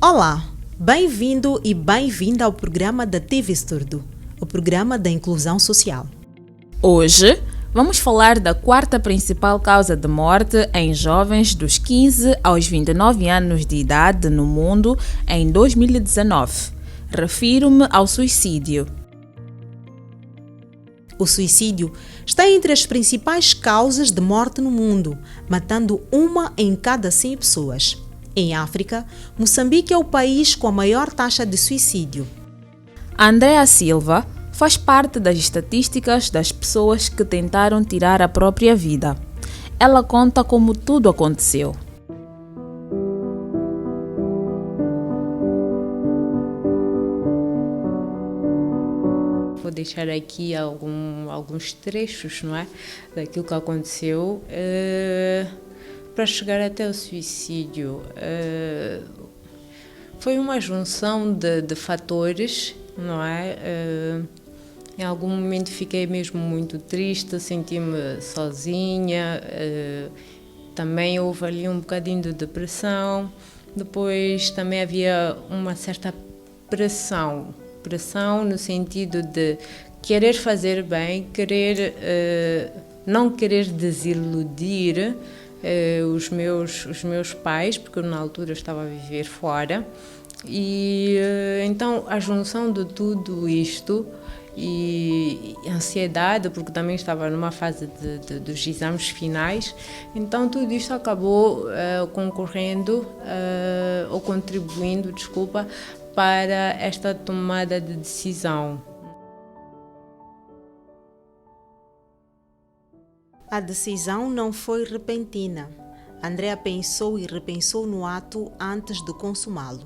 Olá, bem-vindo e bem-vinda ao programa da TV Estordo, o programa da inclusão social. Hoje, vamos falar da quarta principal causa de morte em jovens dos 15 aos 29 anos de idade no mundo em 2019. Refiro-me ao suicídio. O suicídio está entre as principais causas de morte no mundo, matando uma em cada 100 pessoas. Em África, Moçambique é o país com a maior taxa de suicídio. Andrea Silva faz parte das estatísticas das pessoas que tentaram tirar a própria vida. Ela conta como tudo aconteceu. Vou deixar aqui alguns trechos, não é, daquilo que aconteceu para chegar até o suicídio. Foi uma junção de fatores, não é? Em algum momento fiquei mesmo muito triste, senti-me sozinha, também houve ali um bocadinho de depressão, depois também havia uma certa pressão no sentido de querer fazer bem, não querer desiludir os meus pais, porque eu, na altura estava a viver fora, e então a junção de tudo isto e ansiedade, porque também estava numa fase dos exames finais, então tudo isto acabou contribuindo, para esta tomada de decisão. A decisão não foi repentina. Andrea pensou e repensou no ato antes de consumá-lo.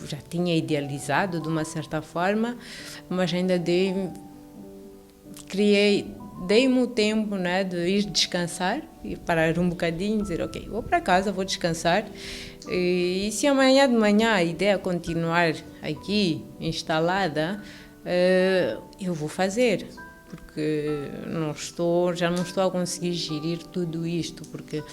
Já tinha idealizado de uma certa forma, mas ainda dei-me o tempo, né, de ir descansar e parar um bocadinho e dizer, ok, vou para casa, vou descansar. E se amanhã de manhã a ideia é continuar aqui instalada, eu vou fazer, porque já não estou a conseguir gerir tudo isto, porque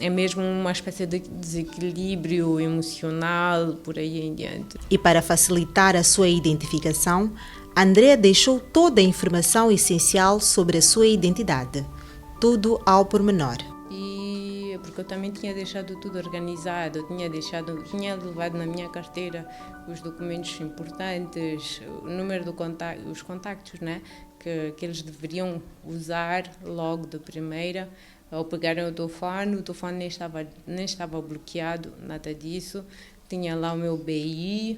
é mesmo uma espécie de desequilíbrio emocional, por aí em diante. E para facilitar a sua identificação, Andrea deixou toda a informação essencial sobre a sua identidade, tudo ao pormenor. Porque eu também tinha deixado tudo organizado, tinha levado na minha carteira os documentos importantes, o número os contactos, né, que eles deveriam usar logo de primeira. Ao pegarem o telefone nem estava bloqueado, nada disso. Tinha lá o meu BI,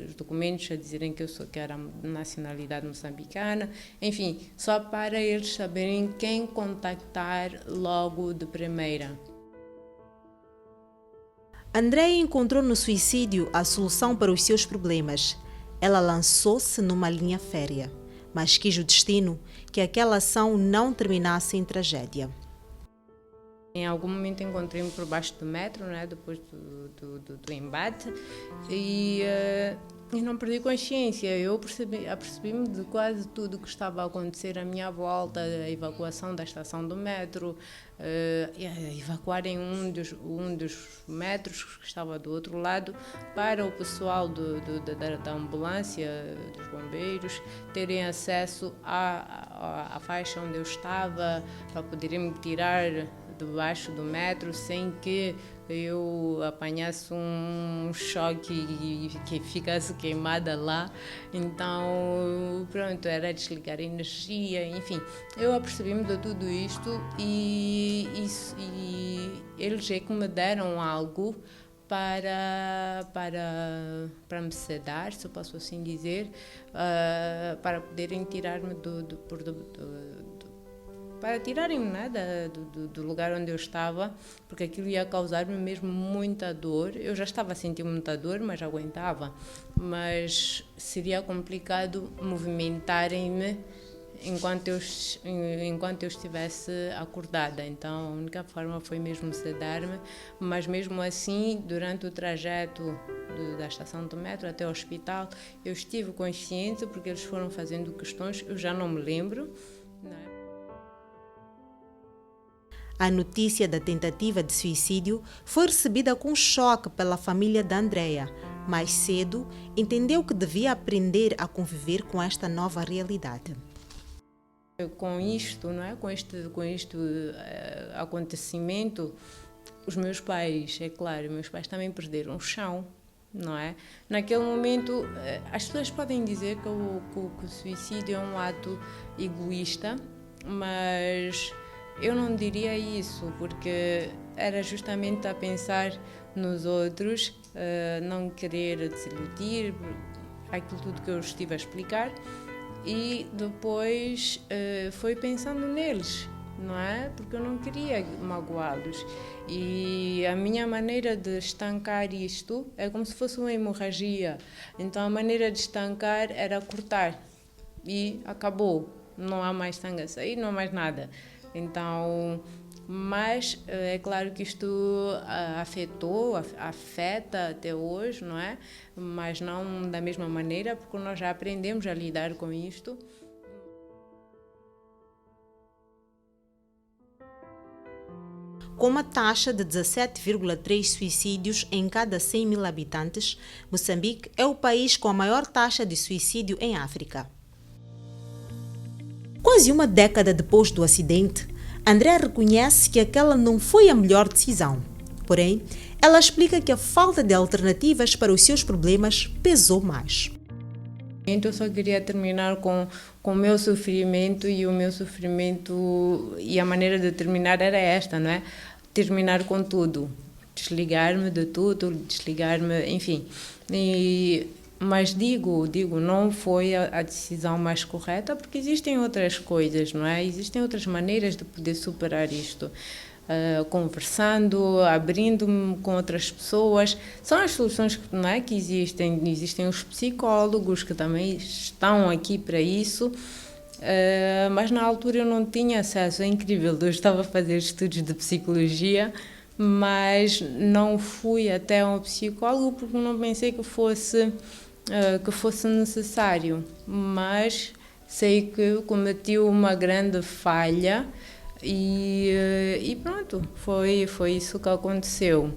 os documentos a dizerem que era de nacionalidade moçambicana, enfim, só para eles saberem quem contactar logo de primeira. Andrea encontrou no suicídio a solução para os seus problemas. Ela lançou-se numa linha férrea, mas quis o destino que aquela ação não terminasse em tragédia. Em algum momento encontrei-me por baixo do metro, né, depois do embate, e não perdi consciência. Eu apercebi-me de quase tudo que estava a acontecer à minha volta, a evacuação da estação do metro, evacuarem um dos metros que estava do outro lado para o pessoal da ambulância, dos bombeiros, terem acesso à faixa onde eu estava, para poderem me tirar debaixo do metro sem que eu apanhasse um choque e que ficasse queimada lá. Então, pronto, era desligar a energia, enfim. Eu apercebi-me de tudo isto e eles é que me deram algo para me sedar, se eu posso assim dizer, para poderem tirar-me para tirarem-me, né, do lugar onde eu estava, porque aquilo ia causar-me mesmo muita dor. Eu já estava a sentir muita dor, mas aguentava. Mas seria complicado movimentarem-me enquanto eu estivesse acordada. Então a única forma foi mesmo sedar-me, mas mesmo assim, durante o trajeto da estação do metro até o hospital, eu estive consciente, porque eles foram fazendo questões, eu já não me lembro, né? A notícia da tentativa de suicídio foi recebida com choque pela família da Andrea. Mais cedo, entendeu que devia aprender a conviver com esta nova realidade. Com isto, não é? Com este acontecimento, os meus pais, é claro, meus pais também perderam o chão, não é? Naquele momento, as pessoas podem dizer que o suicídio é um ato egoísta, mas eu não diria isso, porque era justamente a pensar nos outros, não querer desiludir, aquilo tudo que eu estive a explicar, e depois foi pensando neles, não é? Porque eu não queria magoá-los. E a minha maneira de estancar isto é como se fosse uma hemorragia. Então a maneira de estancar era cortar e acabou. Não há mais sangue a sair, não há mais nada. Então, mas é claro que isto afeta até hoje, não é? Mas não da mesma maneira, porque nós já aprendemos a lidar com isto. Com uma taxa de 17,3 suicídios em cada 100 mil habitantes, Moçambique é o país com a maior taxa de suicídio em África. Quase uma década depois do acidente, Andrea reconhece que aquela não foi a melhor decisão. Porém, ela explica que a falta de alternativas para os seus problemas pesou mais. Então, eu só queria terminar com o meu sofrimento, e o meu sofrimento, e a maneira de terminar era esta, não é? Terminar com tudo, desligar-me de tudo, desligar-me, enfim. Mas digo, não foi a decisão mais correta, porque existem outras coisas, não é? Existem outras maneiras de poder superar isto. Conversando, abrindo-me com outras pessoas, são as soluções, não é, que existem os psicólogos que também estão aqui para isso, mas na altura eu não tinha acesso. É incrível, eu estava a fazer estudos de psicologia, mas não fui até um psicólogo porque não pensei que fosse necessário, mas sei que cometi uma grande falha. E pronto, foi isso que aconteceu.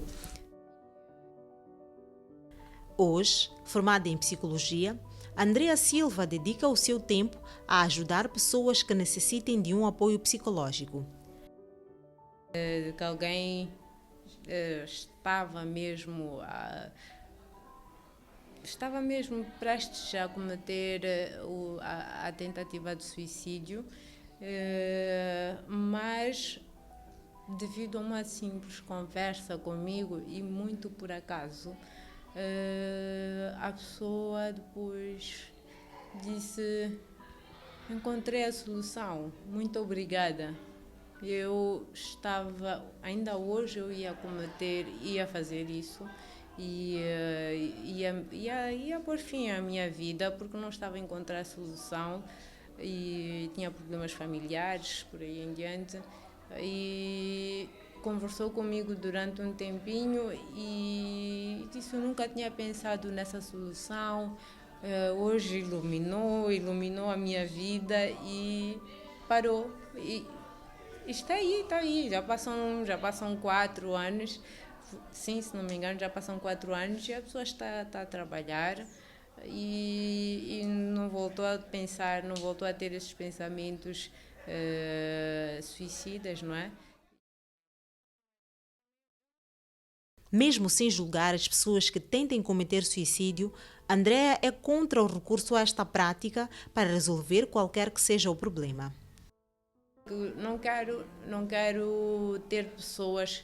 Hoje, formada em psicologia, Andrea Silva dedica o seu tempo a ajudar pessoas que necessitem de um apoio psicológico. Que alguém estava mesmo prestes a cometer a tentativa de suicídio, mas devido a uma simples conversa comigo, e muito por acaso, a pessoa depois disse: encontrei a solução, muito obrigada. Ainda hoje eu ia fazer isso, ia pôr fim à minha vida, porque não estava a encontrar a solução e tinha problemas familiares, por aí em diante. E conversou comigo durante um tempinho e disse: eu nunca tinha pensado nessa solução, hoje iluminou a minha vida e parou. E está aí, já passam 4 anos, sim, se não me engano, já passam 4 anos e a pessoa está a trabalhar e não voltou a pensar, não voltou a ter esses pensamentos suicidas, não é? Mesmo sem julgar as pessoas que tentem cometer suicídio, Andrea é contra o recurso a esta prática para resolver qualquer que seja o problema. Não quero ter pessoas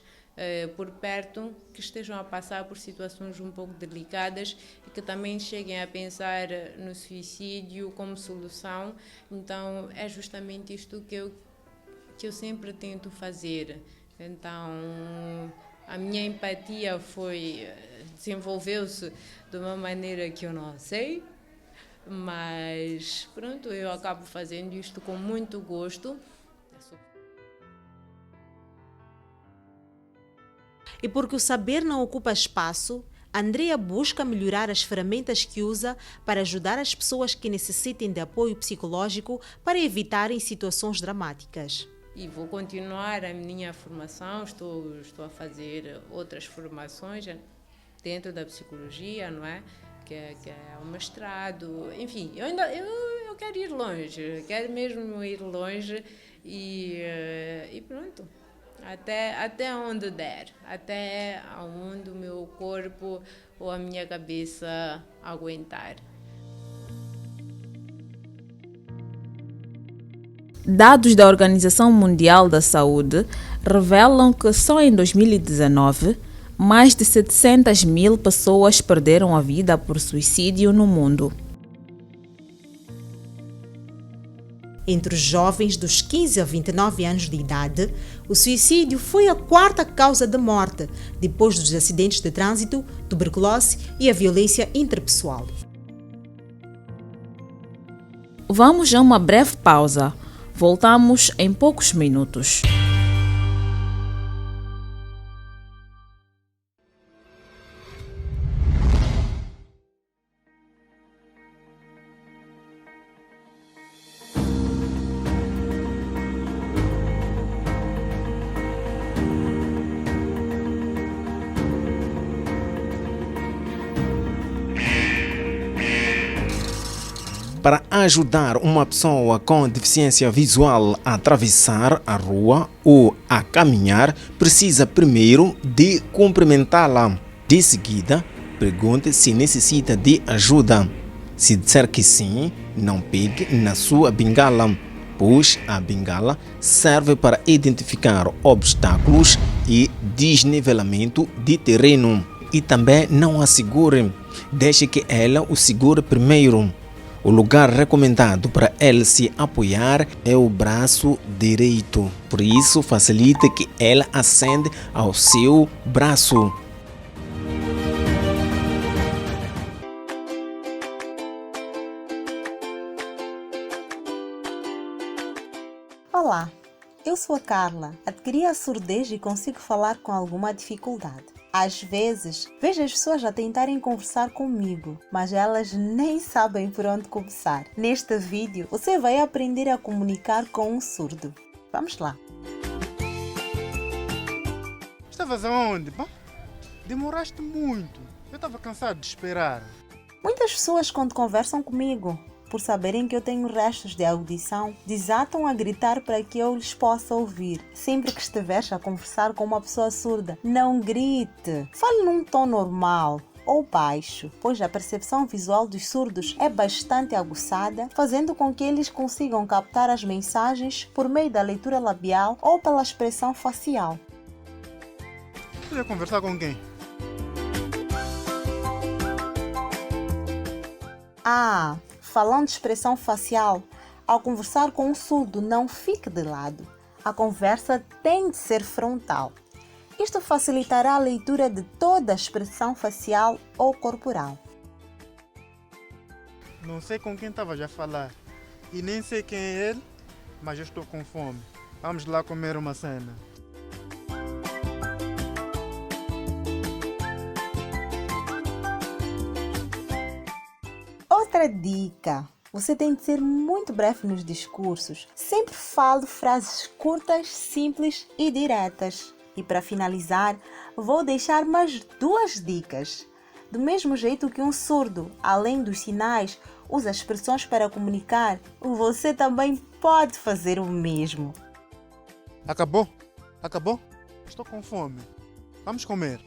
por perto que estejam a passar por situações um pouco delicadas e que também cheguem a pensar no suicídio como solução. Então é justamente isto que eu sempre tento fazer. Então a minha empatia desenvolveu-se de uma maneira que eu não sei, mas pronto, eu acabo fazendo isto com muito gosto. E porque o saber não ocupa espaço, Andrea busca melhorar as ferramentas que usa para ajudar as pessoas que necessitem de apoio psicológico para evitarem situações dramáticas. e vou continuar a minha formação, estou a fazer outras formações dentro da psicologia, não é? Que é o mestrado, enfim, eu quero ir longe, quero mesmo ir longe e pronto, até onde der, até onde o meu corpo ou a minha cabeça aguentar. Dados da Organização Mundial da Saúde revelam que só em 2019, mais de 700 mil pessoas perderam a vida por suicídio no mundo. Entre os jovens dos 15 a 29 anos de idade, o suicídio foi a quarta causa de morte, depois dos acidentes de trânsito, tuberculose e a violência interpessoal. Vamos a uma breve pausa. Voltamos em poucos minutos. Para ajudar uma pessoa com deficiência visual a atravessar a rua ou a caminhar, precisa primeiro de cumprimentá-la. De seguida, pergunte se necessita de ajuda. Se disser que sim, não pegue na sua bengala, pois a bengala serve para identificar obstáculos e desnivelamento de terreno. E também não a segure, deixe que ela o segure primeiro. O lugar recomendado para ela se apoiar é o braço direito. Por isso, facilite que ela acende ao seu braço. Olá, eu sou a Carla. Adquiri a surdez e consigo falar com alguma dificuldade. Às vezes, vejo as pessoas a tentarem conversar comigo, mas elas nem sabem por onde começar. Neste vídeo, você vai aprender a comunicar com um surdo. Vamos lá! Estavas aonde? Bom, demoraste muito. Eu estava cansado de esperar. Muitas pessoas, quando conversam comigo, por saberem que eu tenho restos de audição, desatam a gritar para que eu lhes possa ouvir. Sempre que estiveres a conversar com uma pessoa surda, não grite. Fale num tom normal ou baixo, pois a percepção visual dos surdos é bastante aguçada, fazendo com que eles consigam captar as mensagens por meio da leitura labial ou pela expressão facial. Você ia conversar com quem? Falando de expressão facial, ao conversar com um surdo, não fique de lado. A conversa tem de ser frontal. Isto facilitará a leitura de toda a expressão facial ou corporal. Não sei com quem estavas a falar e nem sei quem é ele, mas eu estou com fome. Vamos lá comer uma cena. Outra dica: você tem de ser muito breve nos discursos. Sempre fale frases curtas, simples e diretas. E para finalizar, vou deixar mais 2 dicas. Do mesmo jeito que um surdo, além dos sinais, usa expressões para comunicar, você também pode fazer o mesmo. Acabou? Acabou? Estou com fome. Vamos comer.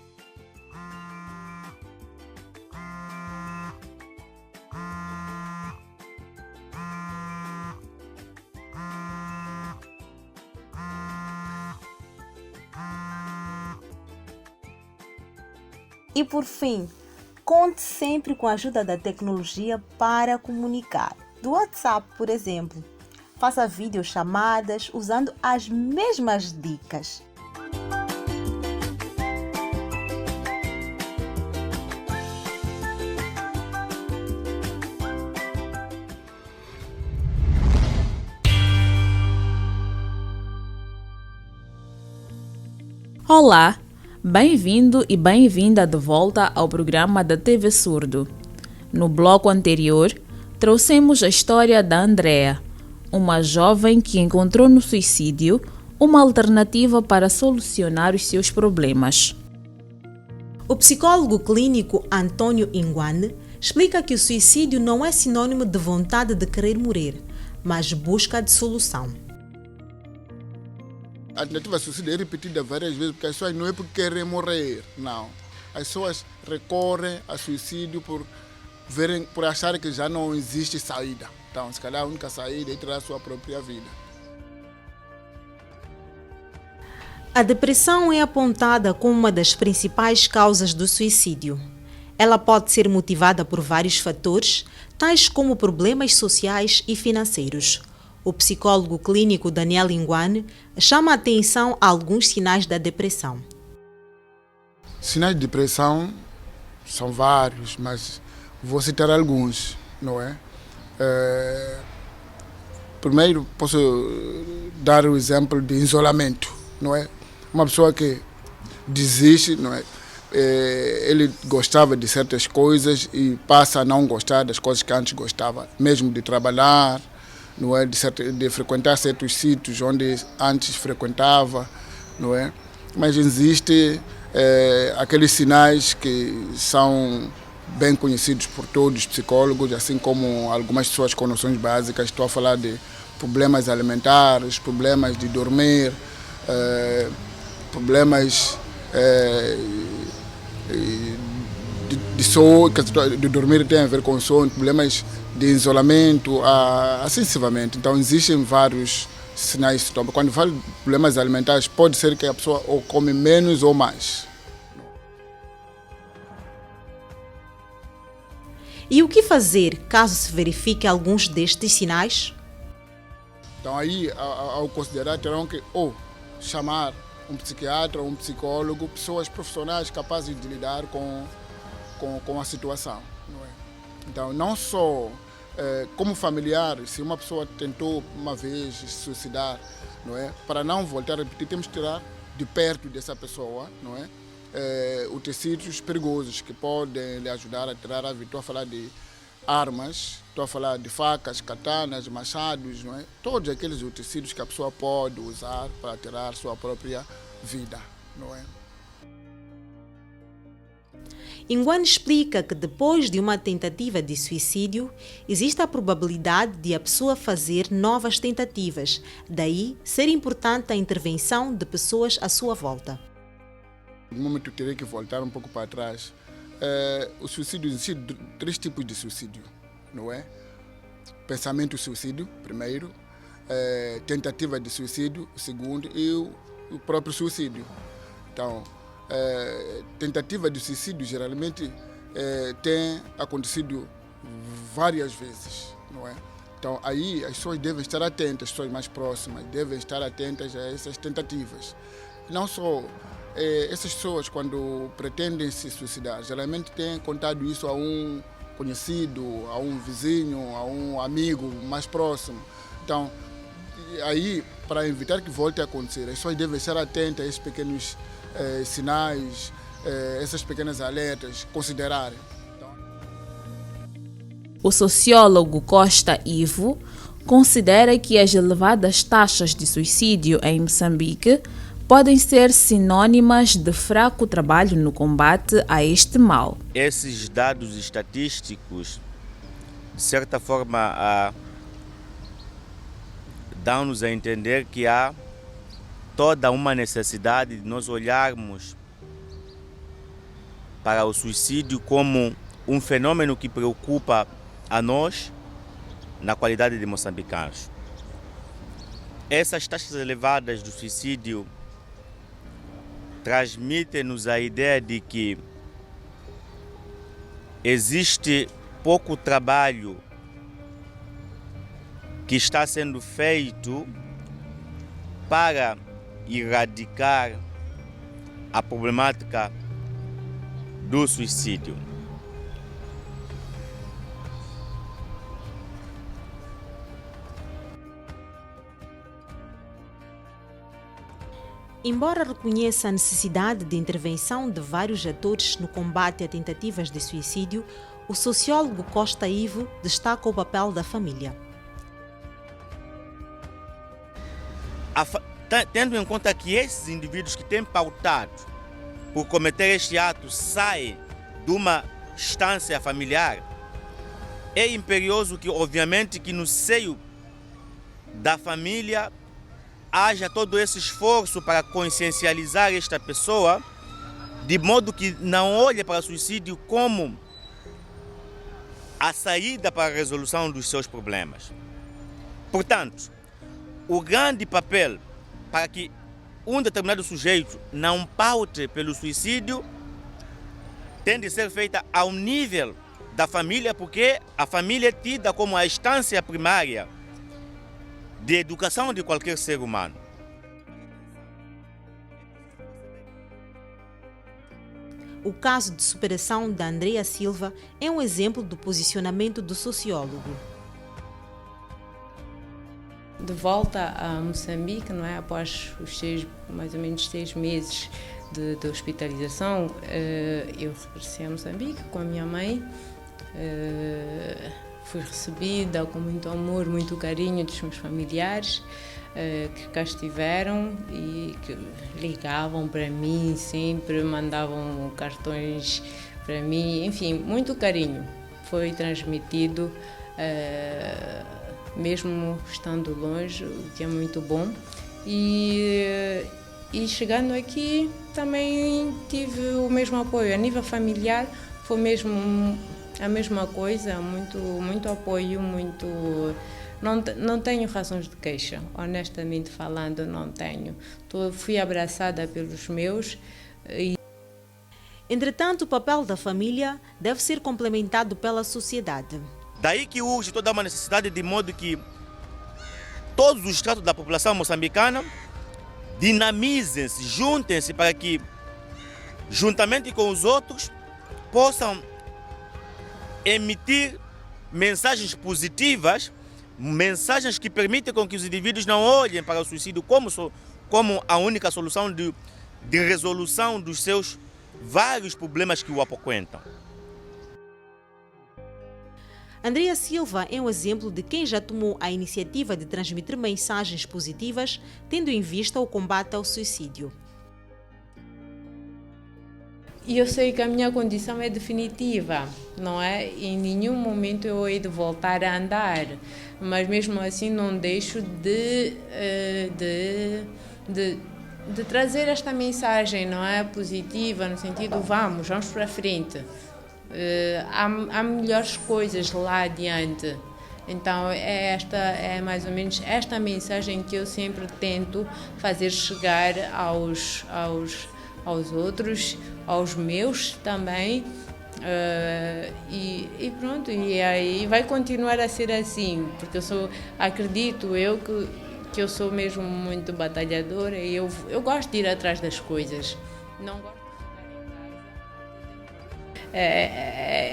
E por fim, conte sempre com a ajuda da tecnologia para comunicar. Do WhatsApp, por exemplo, faça videochamadas usando as mesmas dicas. Olá, bem-vindo e bem-vinda de volta ao programa da TV Surdo. No bloco anterior, trouxemos a história da Andrea, uma jovem que encontrou no suicídio uma alternativa para solucionar os seus problemas. O psicólogo clínico Antônio Ingwane explica que o suicídio não é sinônimo de vontade de querer morrer, mas busca de solução. A tentativa de suicídio é repetida várias vezes porque as pessoas não é por querer morrer, não. As pessoas recorrem a suicídio por acharem que já não existe saída. Então, se calhar a única saída é tirar a sua própria vida. A depressão é apontada como uma das principais causas do suicídio. Ela pode ser motivada por vários fatores, tais como problemas sociais e financeiros. O psicólogo clínico Daniel Ingwane chama a atenção a alguns sinais da depressão. Sinais de depressão são vários, mas vou citar alguns, não é? Primeiro, posso dar o exemplo de isolamento, não é? Uma pessoa que desiste, não é? Ele gostava de certas coisas e passa a não gostar das coisas que antes gostava, mesmo de trabalhar, não é? De frequentar certos sítios onde antes frequentava, não é? Mas existe aqueles sinais que são bem conhecidos por todos os psicólogos, assim como algumas pessoas com noções básicas. Estou a falar de problemas alimentares, problemas de dormir, problemas de dormir tem a ver com sono, problemas de isolamento, assim sucessivamente. Então existem vários sinais de sintomas. Quando falo de problemas alimentares, pode ser que a pessoa ou come menos ou mais. E o que fazer caso se verifique alguns destes sinais? Então aí, ao considerar, terão que chamar um psiquiatra, um psicólogo, pessoas profissionais capazes de lidar com a situação. Não é? Então, não só como familiar, se uma pessoa tentou uma vez se suicidar, não é? Para não voltar a repetir, temos que tirar de perto dessa pessoa, não é? Os tecidos perigosos que podem lhe ajudar a tirar a vida. Estou a falar de armas, estou a falar de facas, katanas, machados, não é? Todos aqueles utensílios que a pessoa pode usar para tirar sua própria vida, não é? Ingwane explica que depois de uma tentativa de suicídio, existe a probabilidade de a pessoa fazer novas tentativas, daí ser importante a intervenção de pessoas à sua volta. No momento eu terei que voltar um pouco para trás. O suicídio, existem 3 tipos de suicídio, não é? Pensamento suicídio, primeiro, tentativa de suicídio, segundo, e o próprio suicídio. Então, tentativa de suicídio geralmente tem acontecido várias vezes, não é? Então, aí as pessoas devem estar atentas, as pessoas mais próximas devem estar atentas a essas tentativas. Não só essas pessoas, quando pretendem se suicidar, geralmente têm contado isso a um conhecido, a um vizinho, a um amigo mais próximo. Então, aí, para evitar que volte a acontecer, as pessoas devem estar atentas a esses pequenos sinais, essas pequenas alertas, considerarem. Então... O sociólogo Costa Ivo considera que as elevadas taxas de suicídio em Moçambique podem ser sinônimas de fraco trabalho no combate a este mal. Esses dados estatísticos, de certa forma, dão-nos a entender que há toda uma necessidade de nós olharmos para o suicídio como um fenômeno que preocupa a nós na qualidade de moçambicanos. Essas taxas elevadas do suicídio transmitem-nos a ideia de que existe pouco trabalho que está sendo feito para erradicar a problemática do suicídio. Embora reconheça a necessidade de intervenção de vários atores no combate a tentativas de suicídio, o sociólogo Costa Ivo destaca o papel da família. tendo em conta que esses indivíduos que têm pautado por cometer este ato saem de uma instância familiar, é imperioso que, obviamente, que no seio da família haja todo esse esforço para consciencializar esta pessoa, de modo que não olhe para o suicídio como a saída para a resolução dos seus problemas. Portanto, o grande papel para que um determinado sujeito não paute pelo suicídio tem de ser feita ao nível da família, porque a família é tida como a instância primária de educação de qualquer ser humano. O caso de superação da Andrea Silva é um exemplo do posicionamento do sociólogo. De volta a Moçambique, não é? Após os mais ou menos 6 meses de hospitalização, eu regressei a Moçambique com a minha mãe. Fui recebida com muito amor, muito carinho dos meus familiares que cá estiveram e que ligavam para mim sempre, mandavam cartões para mim, enfim, muito carinho foi transmitido, mesmo estando longe, o que é muito bom. E chegando aqui também tive o mesmo apoio. A nível familiar foi mesmo a mesma coisa, muito apoio, muito... Não tenho razões de queixa, honestamente falando, não tenho. Fui abraçada pelos meus. Entretanto, o papel da família deve ser complementado pela sociedade. Daí que urge toda uma necessidade de modo que todos os estratos da população moçambicana dinamizem-se, juntem-se para que, juntamente com os outros, possam emitir mensagens positivas, mensagens que permitem com que os indivíduos não olhem para o suicídio como a única solução de resolução dos seus vários problemas que o apoquentam. Andrea Silva é um exemplo de quem já tomou a iniciativa de transmitir mensagens positivas, tendo em vista o combate ao suicídio. E eu sei que a minha condição é definitiva, não é? Em nenhum momento eu hei de voltar a andar, mas mesmo assim não deixo de trazer esta mensagem, não é? Positiva, no sentido, vamos para frente. Há melhores coisas lá adiante. Então é mais ou menos esta mensagem que eu sempre tento fazer chegar aos outros, aos meus também, e pronto, e aí vai continuar a ser assim, porque acredito eu que eu sou mesmo muito batalhadora e eu gosto de ir atrás das coisas, não gosto de ficar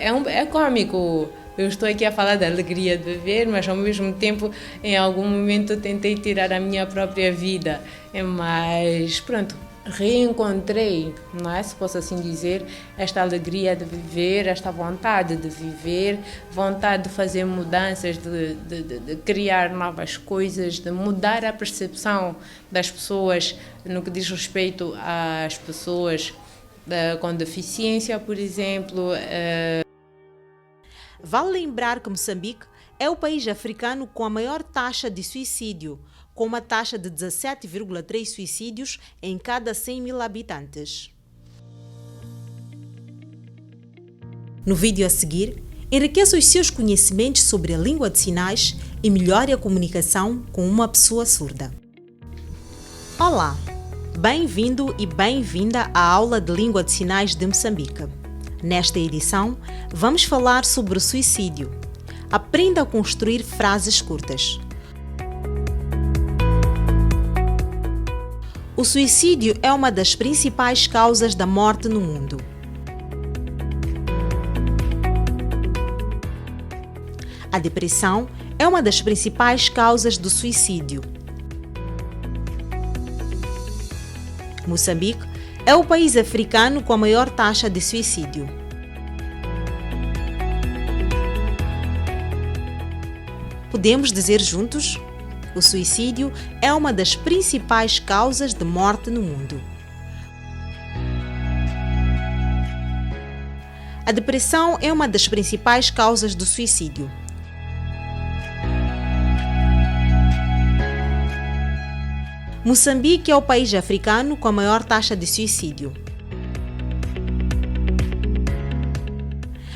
em casa. É cômico. Eu estou aqui a falar da alegria de viver, mas ao mesmo tempo, em algum momento, tentei tirar a minha própria vida. Mas pronto, reencontrei, não é? Se posso assim dizer, esta alegria de viver, esta vontade de viver, vontade de fazer mudanças, de criar novas coisas, de mudar a percepção das pessoas no que diz respeito às pessoas com deficiência, por exemplo. Vale lembrar que Moçambique é o país africano com a maior taxa de suicídio, com uma taxa de 17,3 suicídios em cada 100 mil habitantes. No vídeo a seguir, enriqueça os seus conhecimentos sobre a língua de sinais e melhore a comunicação com uma pessoa surda. Olá! Bem-vindo e bem-vinda à aula de língua de sinais de Moçambique. Nesta edição, vamos falar sobre o suicídio. Aprenda a construir frases curtas. O suicídio é uma das principais causas da morte no mundo. A depressão é uma das principais causas do suicídio. Moçambique é o país africano com a maior taxa de suicídio. Podemos dizer juntos? O suicídio é uma das principais causas de morte no mundo. A depressão é uma das principais causas do suicídio. Moçambique é o país africano com a maior taxa de suicídio.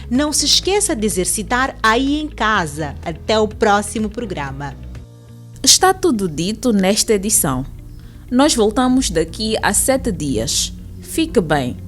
Não se esqueça de exercitar aí em casa. Até o próximo programa. Está tudo dito nesta edição. Nós voltamos daqui a 7 dias. Fique bem.